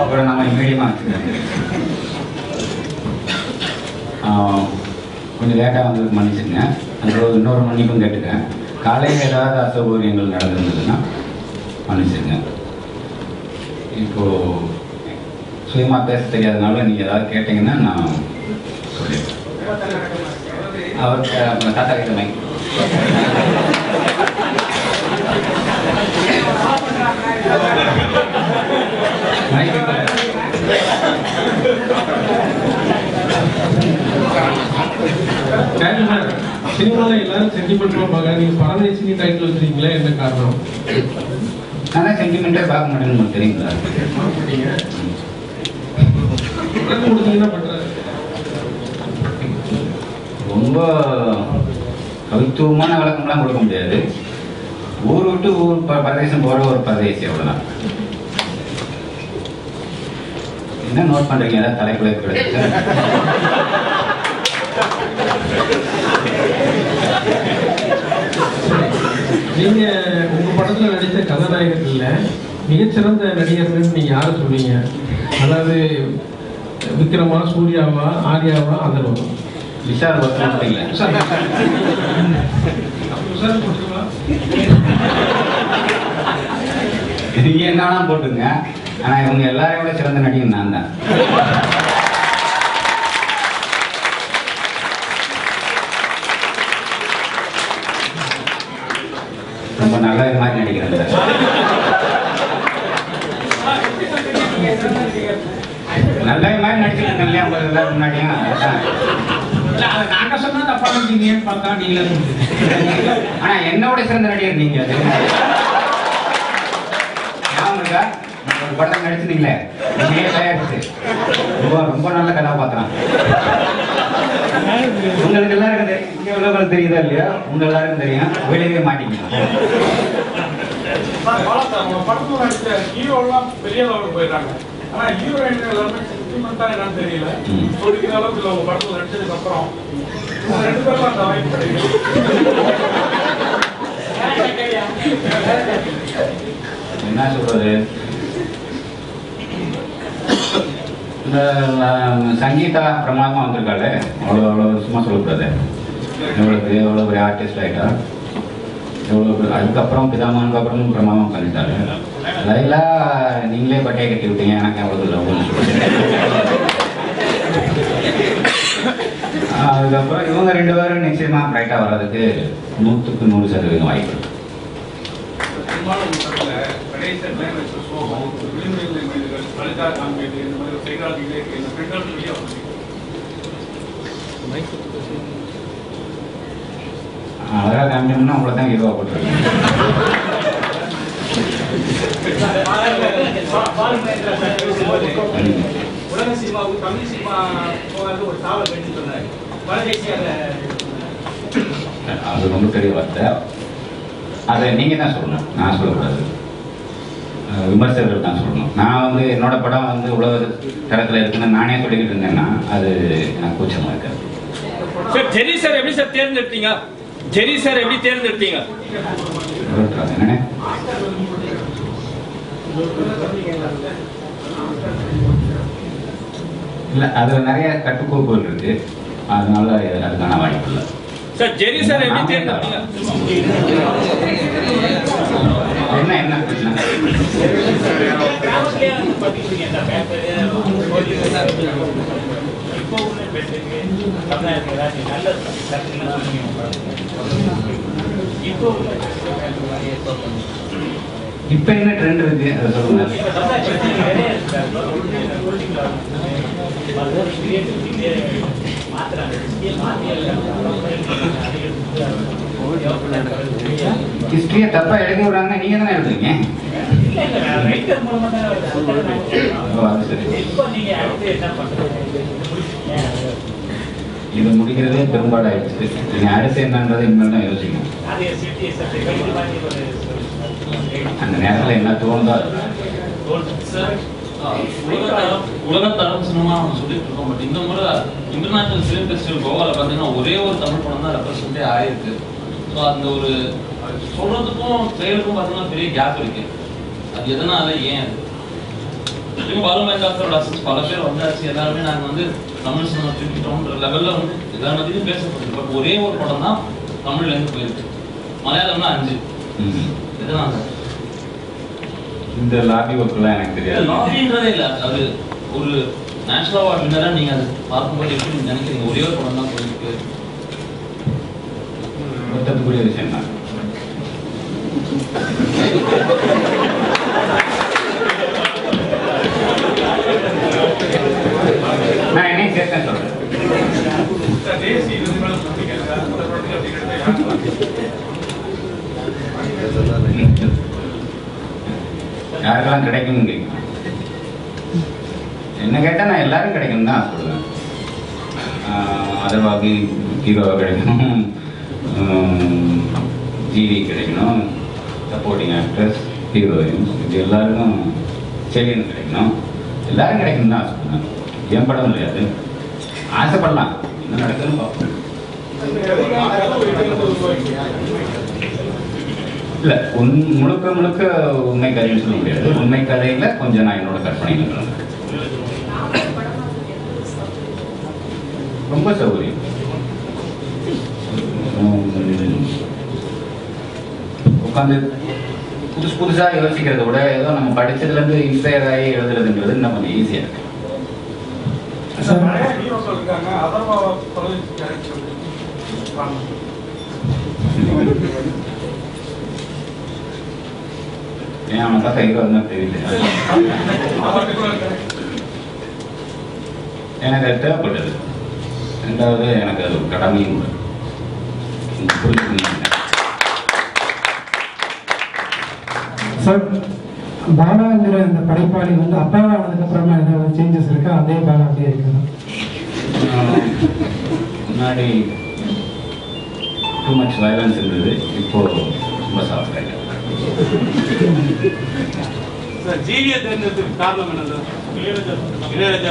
அப்புறம் நம்ம மீடியமாக வச்சுக்கிறேன். கொஞ்சம் லேட்டாக வந்ததுக்கு மன்னிச்சுங்க. அது இன்னொரு மன்னிப்பும் கேட்டுக்கேன். காலையில் ஏதாவது அசௌகரியங்கள் நடந்திருந்ததுன்னா மன்னிச்சுங்க. இப்போது சுயமாக பேச தெரியாதனால நீங்கள் ஏதாவது கேட்டிங்கன்னா நான் சொல்லிடுறேன். அவர் தாத்தா கிட்ட மைக் சினிமாவில் எல்லாரும் சென்டிமெண்ட்டாக பார்க்க நீங்கள் பரதேசினி டைட்டில் வச்சுருக்கீங்களே, என்ன காரணம்? ஆனால் சென்டிமெண்ட்டே பார்க்க மாட்டேன்னு உங்களுக்கு தெரியுங்களா? கொடுத்தீங்கன்னா பண்ணுறது ரொம்ப கவித்துவமான விளக்கம்லாம் கொடுக்க முடியாது. ஊர் விட்டு ஊர் பிரதேசம் போகிற ஒரு பிரதேசி, அவ்வளோதான். என்ன நோட் பண்ணுறீங்க? ஏதாவது தலைக்குள்ள கிடையாது. நீங்க உங்க படத்துல நடித்த கதாநாயகர்கள்ல மிகச்சிறந்த நடிகர்கள் நீங்க யாரை சொல்வீங்க? அதாவது விக்ரமா, சூர்யாவா, ஆர்யாவா, அதர்வா? விஷால் இல்லை நீங்க என்னன்னா போட்டுங்க. ஆனா இவங்க எல்லாரையும் விட சிறந்த நடிகன் நான் தான். ரொம்ப நல்ல மாதிரி நடிக்கிறேன். நல்ல மாதிரி நடிச்சிருக்கேன் இல்லையா உங்களுக்கு எல்லாரும் முன்னாடியும். நாங்க சொன்னா தப்பா நினைச்சீங்கன்னு பார்த்தா நீங்களே. ஆனா என்னோட சிறந்த நடிகர் நீங்க. அது ஞாபகம்க்கா? ஒரு படத்தை நடிச்சிருந்தீங்களே, ரொம்ப நல்ல கதாபாத்திரம். உங்களுக்கு எல்லாருக்கும் தெரியும், இங்க உள்ளவங்களுக்கு தெரியுதா இல்லையா? உங்க எல்லாருக்கும் தெரியும், வெளியவே மாட்டீங்க. படத்துல நடிச்ச ஹீரோ எல்லாம் பெரிய லெவலுக்கு போயிட்டாங்க. ஆனா ஹீரோயின் எல்லாருமே சென்டிமெண்டா என்னன்னு தெரியல. சொல்லிக்கிற அளவுக்கு அவங்க படத்துல நடிச்சதுக்கு அப்புறம் ரெண்டு பேரும் அந்த வாய்ப்பு கிடைக்கும். என்ன சொல்றது, இந்த சங்கீதா பிரமாதமா வந்திருக்காளு. அவ்வளோ சும்மா சொல்லக்கூடாது. எவ்வளோ பெரிய ஆர்டிஸ்ட் ஆகிட்டா. அதுக்கப்புறம் பிதாமானுக்கு அப்புறமும் பிரமாதம் பண்ணிட்டாரு. லைலா நீங்களே பட்டையை கட்டி விட்டீங்க, எனக்கு அவ்வளோ லவ்னு சொல்லிட்டு. அதுக்கப்புறம் இவங்க ரெண்டு பேரும் நிச்சயமா பிரைட்டாக வர்றதுக்கு 100% வாய்ப்பு இருக்கு. அழகா காமிச்சோம்னா உங்களை தான் ஹீரோவா போட்டுருக்கேன். உலக சினிமாவுக்கு தமிழ் சினிமா போகிறது ஒரு தாவல் கட்டி சொன்னார். அது ரொம்ப பெரிய வார்த்தை. அதை நீங்க தான் சொல்லணும், நான் சொல்லக்கூடாது. விமர்சகர்கள் தான் சொல்லணும். நான் வந்து என்னோட படம் வந்து உலக தரத்தில் இருக்குன்னு நானே சொல்லிக்கிட்டு இருந்தேன்னா அது எனக்கு கூச்சமா இருக்காது. சார் ஜெரி சார் எப்படி சார் தேர்ந்தெடுத்தீங்க? ஜெரி சார் எப்படி தேர்ந்தெடுத்தீங்க? என்ன இல்லை, அதில் நிறைய கட்டுக்கோப்புகள் இருக்கு. அதனால அதுக்கான வாய்ப்பு இல்லை. சார் ஜெரி சார் எப்படி தேர்ந்தெடுத்தீங்க? என்ன என்ன பிரச்சனை? இப்ப என்ன ட்ரெண்ட் இருக்கு அதை சொல்லுங்க. ஹிஸ்டரியை தப்பா எழுதி விடுறாங்கன்னா நீங்க தானே எழுதுறீங்க. இது முடிக்கிறதே பெரும்பாடாயிடுச்சு. நீங்க அடுத்து என்னன்றதை இனிமேல் தான் யோசிக்கணும். அந்த நேரத்தில் என்ன தோணுதோ உலகத்தரம் சினிமா நம்ம சொல்லிட்டு இருக்கோம். பட் இந்த முறை இன்டர்நேஷனல் ஃபிலிம் ஃபெஸ்டிவல் கோவாவில் பார்த்தீங்கன்னா ஒரே ஒரு தமிழ் படம் தான் ரெப்ரசென்டே ஆயிருக்கு. ஸோ அந்த ஒரு சொல்றதுக்கும் செயலுக்கும் பார்த்தீங்கன்னா பெரிய கேப் இருக்கு. அது எதனால ஏன் அது பாலுமேந்திராவோட அசன்ஸ் பல பேர் வந்தாச்சு, எல்லாருமே நாங்கள் வந்து தமிழ் சினிமா திருப்பிட்டோம்ன்ற லெவலில் வந்து எல்லா மத்தியும் பேசப்படுது. பட் ஒரே ஒரு படம் தான் தமிழ்லேருந்து போயிருக்கு, மலையாளம்னா 5. எதனால இந்த லாபி ஒர்க்கெல்லாம் எனக்கு தெரியாது. லாபின்றதே இல்லை, அது ஒரு நேஷனல் அவார்ட் வின்னராக நீங்கள் அதை பார்க்கும்போது எப்படி நினைக்கிறீங்க? ஒரே ஒரு படம் தான் போயிருக்கு. வருத்தத்துக்குரிய விஷயம் தான். நான் என்னையும் சேர்த்தேன் சொல்றேன். தேசிய விருதுகளை பத்தி யாருக்கெல்லாம் கிடைக்கும்னு கேட்கும். என்ன கேட்டால் நான் எல்லாரும் கிடைக்கும் தான் சொல்லுவேன். அதர்வாகி ஹீரோவாக கிடைக்கணும், ஜிவி கிடைக்கணும், சப்போர்ட்டிங் ஆக்டர்ஸ், ஹீரோயின்ஸ், இது எல்லாருக்கும் செடியன் கிடைக்கணும், எல்லாரும் கிடைக்கும் தான் சொல்லுவேன். என் படம் இல்லையாது, ஆசைப்படலாம், என்ன நடக்குதுன்னு பார்ப்போம். இல்லை முழுக்க முழுக்க உண்மை கதைன்னு சொல்ல முடியாது. உண்மை கதையில் கொஞ்சம் நான் என்னோட கற்பனைகள் ரொம்ப சௌகரியம். உட்காந்து புதுசாக யோசிக்கிறத விட ஏதோ நம்ம படித்ததுலேருந்து இன்ஸ்பயர் ஆகி எழுதுறதுன்றது இன்னும் கொஞ்சம் ஈஸியாக இருக்கு. ஏன் அவனை பார்த்தா ஹீரோ தான் தெரியல. எனக்கு அது தேவைப்பட்டது. ரெண்டாவது எனக்கு அது கடமையும் கூட. சார், பாலாங்கிற இந்த படைப்பாளி வந்து அப்பாவானதுக்கு அப்புறமா ஏதாவது சேஞ்சஸ் இருக்கா? அதே பாலா அப்படியே இருக்குதா? முன்னாடி டூ மச் வயலன்ஸ் இருந்தது, இப்போ ரொம்ப சாஃப்ட் ஆகிட்டு. ஜீவியை தேர்ந்தெடுத்ததுக்கு காரணம் என்னது? இளையராஜா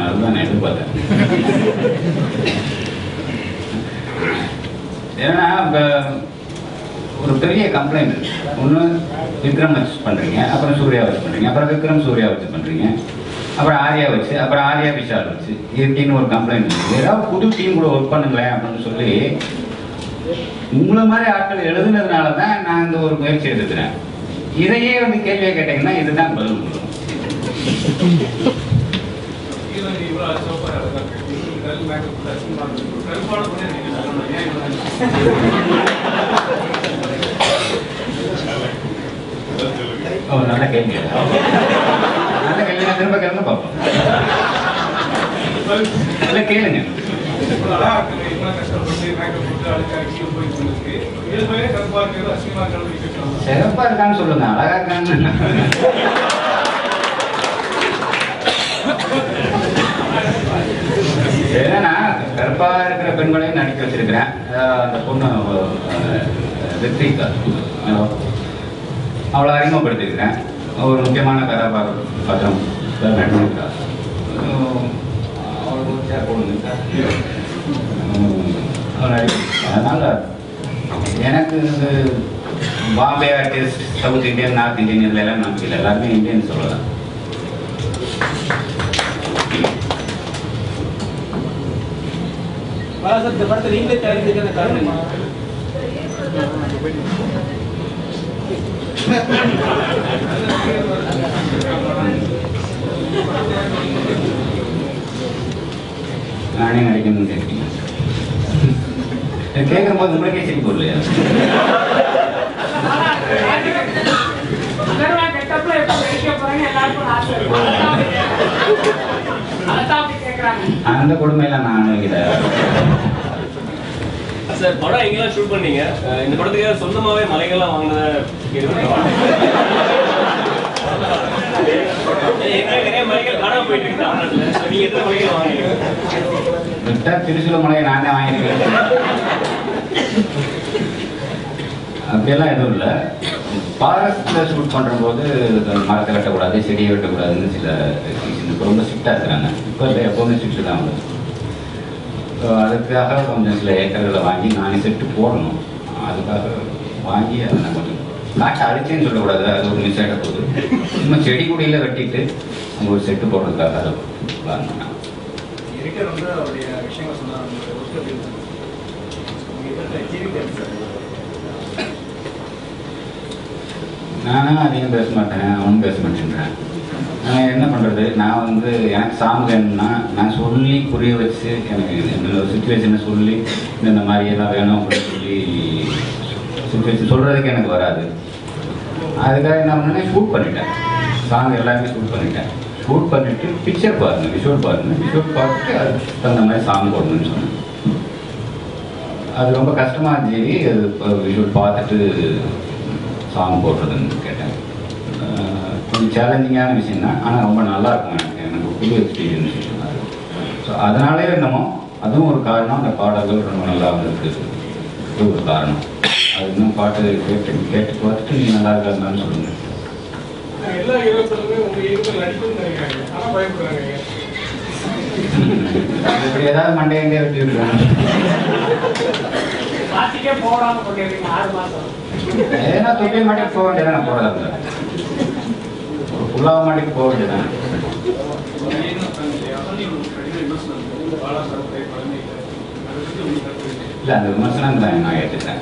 அதுதான் நான் எதிர்பார்த்தேன். ஏன்னா இப்போ ஒரு பெரிய கம்ப்ளைண்ட், ஒன்று விக்ரம் வச்சு பண்ணுறீங்க, அப்புறம் சூர்யா வச்சு பண்ணுறீங்க, அப்புறம் விக்ரம் சூர்யா வச்சு பண்ணுறீங்க, அப்புறம் ஆர்யா வச்சு, அப்புறம் ஆர்யா விஷால் வச்சு, இப்படின்னு ஒரு கம்ப்ளைண்ட் இருக்குது. ஏதாவது புது டீம் கூட ஒர்க் பண்ணுங்களேன் அப்படின்னு சொல்லி உங்களை மாதிரி ஆட்கள் எழுதுனதுனால தான் நான் இந்த ஒரு முயற்சி எடுத்துக்கிறேன். இதையே வந்து கேள்வியை கேட்டீங்கன்னா இதுதான் பதில் கொடுக்கும். நல்ல கேள்வி, நல்ல கேள்வி. திரும்ப கேளுங்க பார்ப்போம். இல்லை கேளுங்க. சிறப்பா இருக்கான்னு சொல்லுங்க, அழகா இருக்கான்னு. என்னன்னா கருப்பா இருக்கிற பெண்களையும் நடிக்க வச்சிருக்கிறேன். அந்த பொண்ணு ரித்விகா, அவளை அறிமுகப்படுத்திருக்கிறேன். ஒரு முக்கியமான கதாபாத்திரம் நடிச்சிருக்கா. அவளுக்கு ஒரு சேர் போடுங்க. அதனால எனக்கு இந்த Bombay artist, south Indian, north Indian இதுல எல்லாம் நம்பிக்கை இல்லை. எல்லாருமே இந்தியன் சொல்லலாம். நீங்களே தயாரிக்க காரணம் நானே நடிக்கணும்னு கேட்பீங்க. கேட்கும் போது உங்களுக்கே சரி போடலையா? அந்த கொடுமையெல்லாம் நான் அனுபவிக்கல. சார், படம் எங்கெல்லாம் ஷூட் பண்ணீங்க? இந்த படத்துக்கு சொந்தமாவே மலைகள்லாம் வாங்கினத நிறைய மலைகள் காணாம போயிட்டு இருக்கு. நீங்க எத்தனை மலைகள் வாங்கினீங்க? திருச்சூர் மலையை நான் தான் வாங்கியிருக்கேன். அப்படியெல்லாம் எதுவும் இல்லை. ஃபாரஸ்ட்டில் ஷூட் பண்ணும்போது மரத்தை வெட்டக்கூடாது, செடியை வெட்டக்கூடாதுன்னு சில இப்போ ரொம்ப ஸ்ட்ரிக்டாக இருக்கிறாங்க. இப்போ இல்லை, எப்போவுமே ஸ்ட்ரிக்ட்டு தான் வந்து. ஸோ அதுக்காக கொஞ்சம் சில ஏக்கர்களை வாங்கி நானே செட்டு போடணும். அதுக்காக வாங்கி அதை நான் கொஞ்சம் காட்டை அடிச்சேன்னு சொல்லக்கூடாது, அது ஒரு மிஸ் ஆகிட போகுது. சும்மா செடி கொடியில் வெட்டிட்டு அங்கே ஒரு செட்டு போடுறதுக்காக அதை வாங்கினேன். நானும் அதிகம் பேச மாட்டேன், அவனும் பேச மாட்டேன்றேன். நான் என்ன பண்ணுறது, நான் வந்து எனக்கு சாங் வேணும்னா நான் சொல்லி புரிய வச்சு எனக்கு என்னோட சுச்சுவேஷனை சொல்லி இந்த மாதிரி எல்லாம் வேணும் அப்படின்னு சொல்லி சுச்சுவேஷன் சொல்கிறதுக்கு எனக்கு வராது. அதுக்காக என்ன பண்ணேன், ஷூட் பண்ணிட்டேன். சாங் எல்லாமே ஷூட் பண்ணிட்டேன். ஷூட் பண்ணிவிட்டு பிக்சர் பாருங்கள், விஷுவல் பாருங்கள், விஷுவல் பார்த்துட்டு அதுக்கு தகுந்த மாதிரி சாங் போடணும்னு சொன்னேன். அது ரொம்ப கஷ்டமாக இருந்துச்சு. அது விஷுவல் பார்த்துட்டு சாங் போடுறதுன்னு கேட்டேன். கொஞ்சம் சேலஞ்சிங்கான விஷயம் தான், ஆனால் ரொம்ப நல்லா இருக்கும். எனக்கு புது எக்ஸ்பீரியன்ஸ் சொன்னார். ஸோ அதனாலே என்னமோ அதுவும் ஒரு காரணம். அந்த பாடல்கள் ரொம்ப நல்லா வந்திருக்கு, இது ஒரு காரணம். அது இன்னும் பாட்டு கேட்டு பார்த்துட்டு நீங்கள் நல்லா இருக்காதுன்னு சொல்லுங்கள். எல்லா ஹீரோக்களுமே உங்க ஹீரோக்கள் நடிக்கணும்னு நினைக்கிறாங்க, ஆனால் பயப்படுறாங்க. இப்படி ஏதாவது மண்டையண்டே வெட்டி விடுறாங்க. பாட்டிக்கே போடாமல் கொண்டிருக்கீங்க 6 மாதம். ஏன்னா தொட்டில் மாட்டிக்கு போக வேண்டியதான், நான் போகிறதா ஒரு புல்லாக மாட்டிக்கு போக வேண்டியதான். இல்லை, அந்த விமர்சனம் தான் நான் ஏற்றுட்டேன்.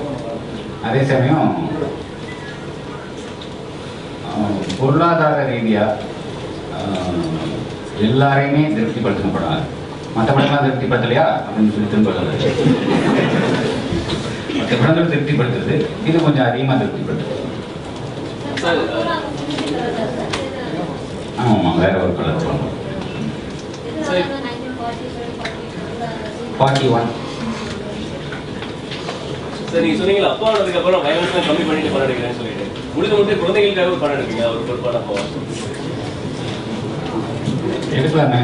அதே சமயம் பொருளாதார ரீதியாக எல்லாரையுமே திருப்திப்படுத்தணும் படம். மற்ற படம்லாம் திருப்திப்படுத்தலையா அப்படின்னு சொல்லி திரும்ப மற்ற படங்கள் திருப்திப்படுத்துறது, இது கொஞ்சம் அதிகமாக திருப்திப்படுத்துது. ஆமாம், வேற ஒரு கலர் பண்ணணும். 41. சார், நீங்க சொன்னீங்களா அப்பா ஆனதுக்கு அப்புறம் வயலன்ஸ் கம்மி பண்ணிட்டு படம் எடுக்கிறேன்னு சொல்லிட்டு, முடிஞ்ச மட்டும் குழந்தைகளுக்காக ஒரு படம் எடுப்பீங்க, ஒரு பொறுப்பான அப்பா எடுக்கலாமே.